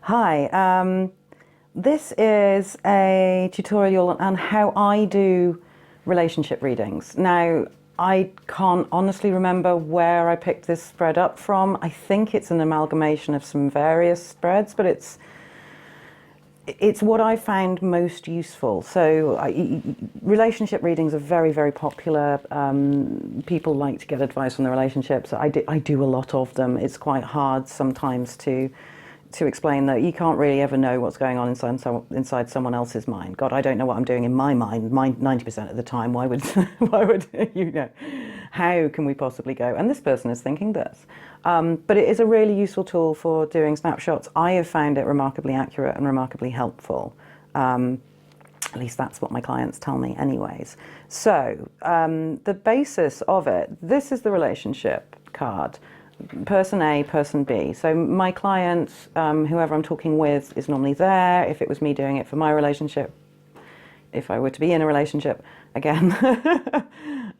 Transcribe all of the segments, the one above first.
Hi, this is a tutorial on how I do relationship readings. Now, I can't honestly remember where I picked this spread up from. I think it's an amalgamation of some various spreads, but it's what I found most useful. So relationship readings are very, very popular. People like to get advice on their relationships. I do a lot of them. It's quite hard sometimes to explain that you can't really ever know what's going on inside someone else's mind. God, I don't know what I'm doing in my mind 90% of the time. Why would why would you know? How can we possibly go? And this person is thinking this. But it is a really useful tool for doing snapshots. I have found it remarkably accurate and remarkably helpful. At least that's what my clients tell me anyways. So the basis of it, this is the relationship card. Person A, person B. So my client, whoever I'm talking with, is normally there. If it was me doing it for my relationship, if I were to be in a relationship again,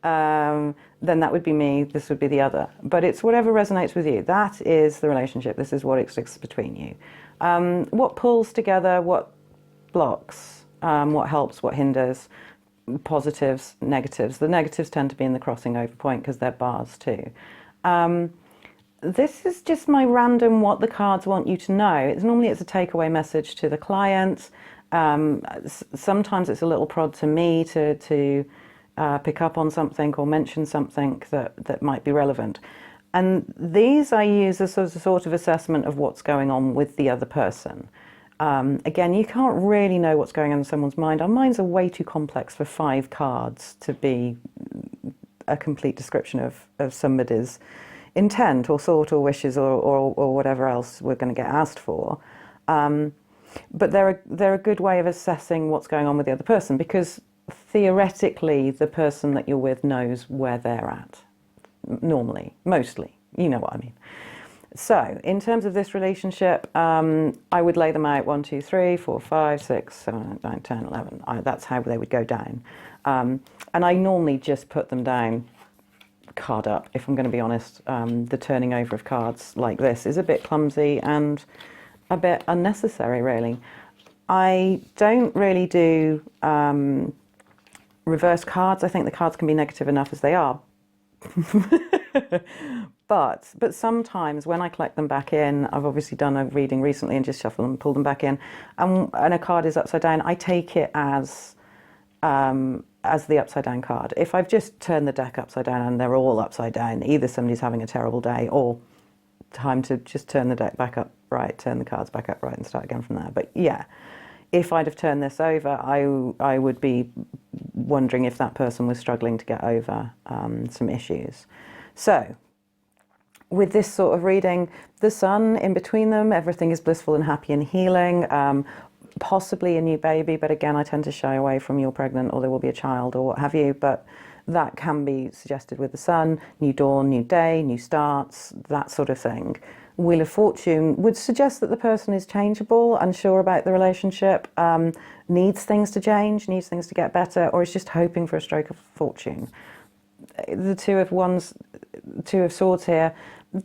then that would be me, this would be the other. But it's whatever resonates with you. That is the relationship. This is what exists between you. What pulls together, what blocks, what helps, what hinders, positives, negatives. The negatives tend to be in the crossing over point because they're bars too. This is just my random what the cards want you to know. It's a takeaway message to the client. Sometimes it's a little prod to me to pick up on something or mention something that might be relevant. And these I use as a sort of assessment of what's going on with the other person. Again, you can't really know what's going on in someone's mind. Our minds are way too complex for 5 cards to be a complete description of somebody's intent or thought or wishes or whatever else we're going to get asked for. But they're a good way of assessing what's going on with the other person, because theoretically the person that you're with knows where they're at. Normally, mostly, you know what I mean. So in terms of this relationship, I would lay them out 1, 2, 3, 4, 5, 6, 7, 8, 9, 10, 11. That's how they would go down. And I normally just put them down card up, if I'm going to be honest. The turning over of cards like this is a bit clumsy and a bit unnecessary, really. I don't really do reverse cards. I think the cards can be negative enough as they are. But sometimes when I collect them back in, I've obviously done a reading recently and just shuffle them, pull them back in, and a card is upside down, I take it as the upside down card. If I've just turned the deck upside down and they're all upside down, either somebody's having a terrible day or time to just turn the deck back up right, turn the cards back up right and start again from there. But yeah, if I'd have turned this over, I would be wondering if that person was struggling to get over some issues. So with this sort of reading, the sun in between them, everything is blissful and happy and healing. Possibly a new baby, but again, I tend to shy away from you're pregnant or there will be a child or what have you, but that can be suggested with the sun, new dawn, new day, new starts, that sort of thing. Wheel of Fortune would suggest that the person is changeable, unsure about the relationship, needs things to change, needs things to get better, or is just hoping for a stroke of fortune. The Two of Swords here,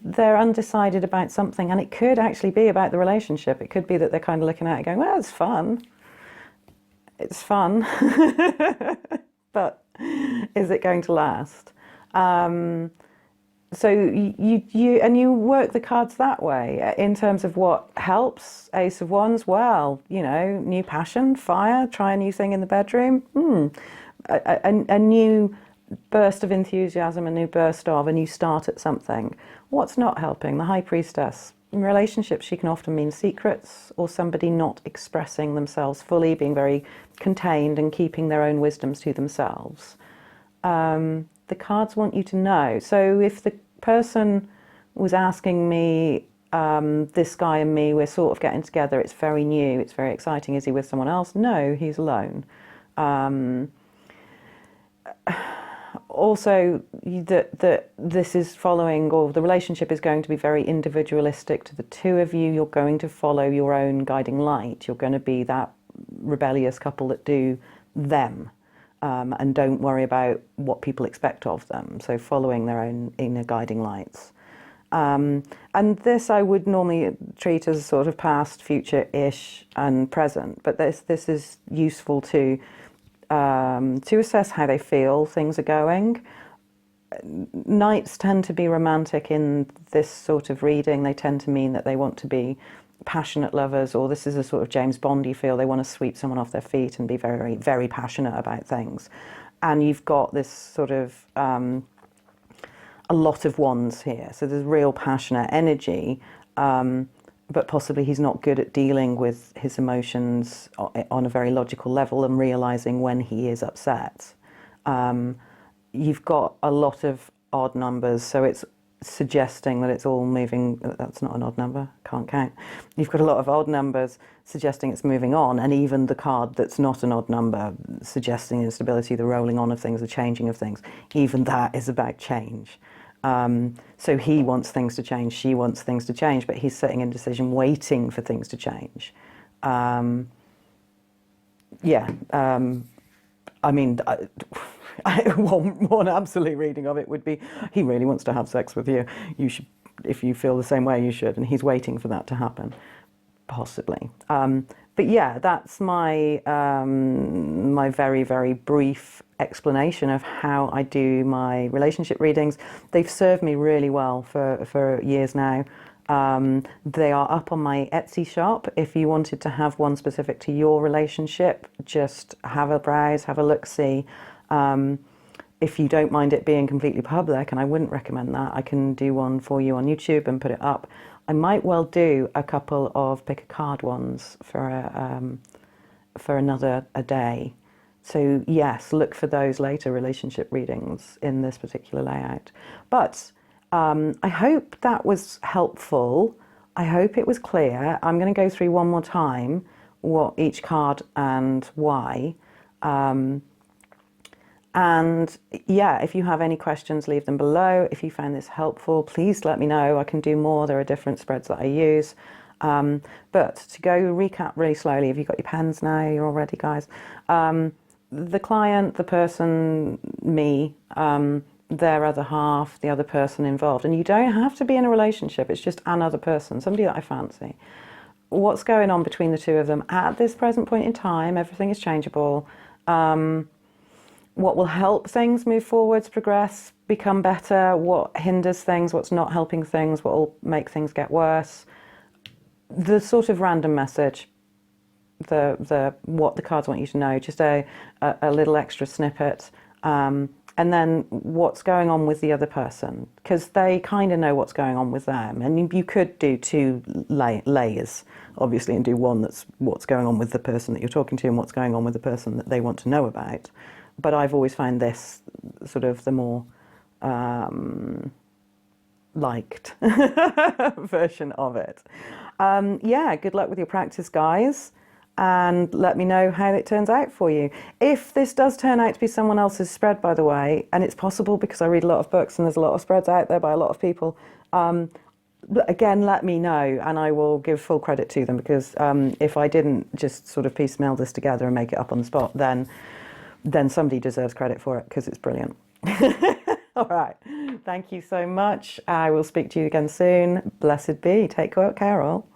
they're undecided about something, and it could actually be about the relationship. It could be that they're kind of looking at it going, well, it's fun. It's fun. But is it going to last? So you work the cards that way in terms of what helps. Ace of Wands, well, you know, new passion, fire, try a new thing in the bedroom. A new burst of enthusiasm, a new start at something. What's not helping? The High Priestess. In relationships, she can often mean secrets or somebody not expressing themselves fully, being very contained and keeping their own wisdoms to themselves. The cards want you to know. So if the person was asking me, this guy and me, we're sort of getting together, it's very new, it's very exciting, is he with someone else? No, he's alone. Also, that this is following, or the relationship is going to be very individualistic to the two of you. You're going to follow your own guiding light. You're going to be that rebellious couple that do them. And don't worry about what people expect of them. So following their own inner guiding lights. And this I would normally treat as sort of past, future-ish, and present. But this is useful to assess how they feel things are going. Knights tend to be romantic in this sort of reading. They tend to mean that they want to be passionate lovers, or this is a sort of James Bondy feel. They want to sweep someone off their feet and be very, very passionate about things. And you've got this sort of a lot of wands here. So there's real passionate energy, but possibly he's not good at dealing with his emotions on a very logical level and realizing when he is upset. You've got a lot of odd numbers, so it's suggesting that it's all moving. That's not an odd number, can't count. You've got a lot of odd numbers suggesting it's moving on, and even the card that's not an odd number suggesting instability, the rolling on of things, the changing of things. Even that is about change. So he wants things to change, she wants things to change, but he's sitting in decision waiting for things to change. I mean, one absolute reading of it would be, he really wants to have sex with you. You should, if you feel the same way, you should, and he's waiting for that to happen, possibly. But yeah, that's my my very, very brief explanation of how I do my relationship readings. They've served me really well for years now. They are up on my Etsy shop. If you wanted to have one specific to your relationship, just have a browse, have a look-see. If you don't mind it being completely public, and I wouldn't recommend that, I can do one for you on YouTube and put it up. I might well do a couple of pick a card ones for another day. So yes, look for those later relationship readings in this particular layout. But I hope that was helpful. I hope it was clear. I'm going to go through one more time what each card and why. And yeah, if you have any questions, leave them below. If you found this helpful, please let me know. I can do more. There are different spreads that I use. But to go recap really slowly, have you got your pens now? You're all ready, guys. The client, the person, me, their other half, the other person involved. And you don't have to be in a relationship. It's just another person, somebody that I fancy. What's going on between the two of them at this present point in time? Everything is changeable. What will help things move forwards, progress, become better? What hinders things? What's not helping things? What will make things get worse? The sort of random message, the what the cards want you to know, just a little extra snippet. And then what's going on with the other person, because they kind of know what's going on with them. And you could do two layers, obviously, and do one that's what's going on with the person that you're talking to and what's going on with the person that they want to know about. But I've always found this sort of the more liked version of it. Yeah, good luck with your practice, guys. And let me know how it turns out for you. If this does turn out to be someone else's spread, by the way, and it's possible because I read a lot of books and there's a lot of spreads out there by a lot of people, again, let me know and I will give full credit to them, because if I didn't just sort of piecemeal this together and make it up on the spot, then somebody deserves credit for it because it's brilliant. All right. Thank you so much. I will speak to you again soon. Blessed be. Take care, Carol.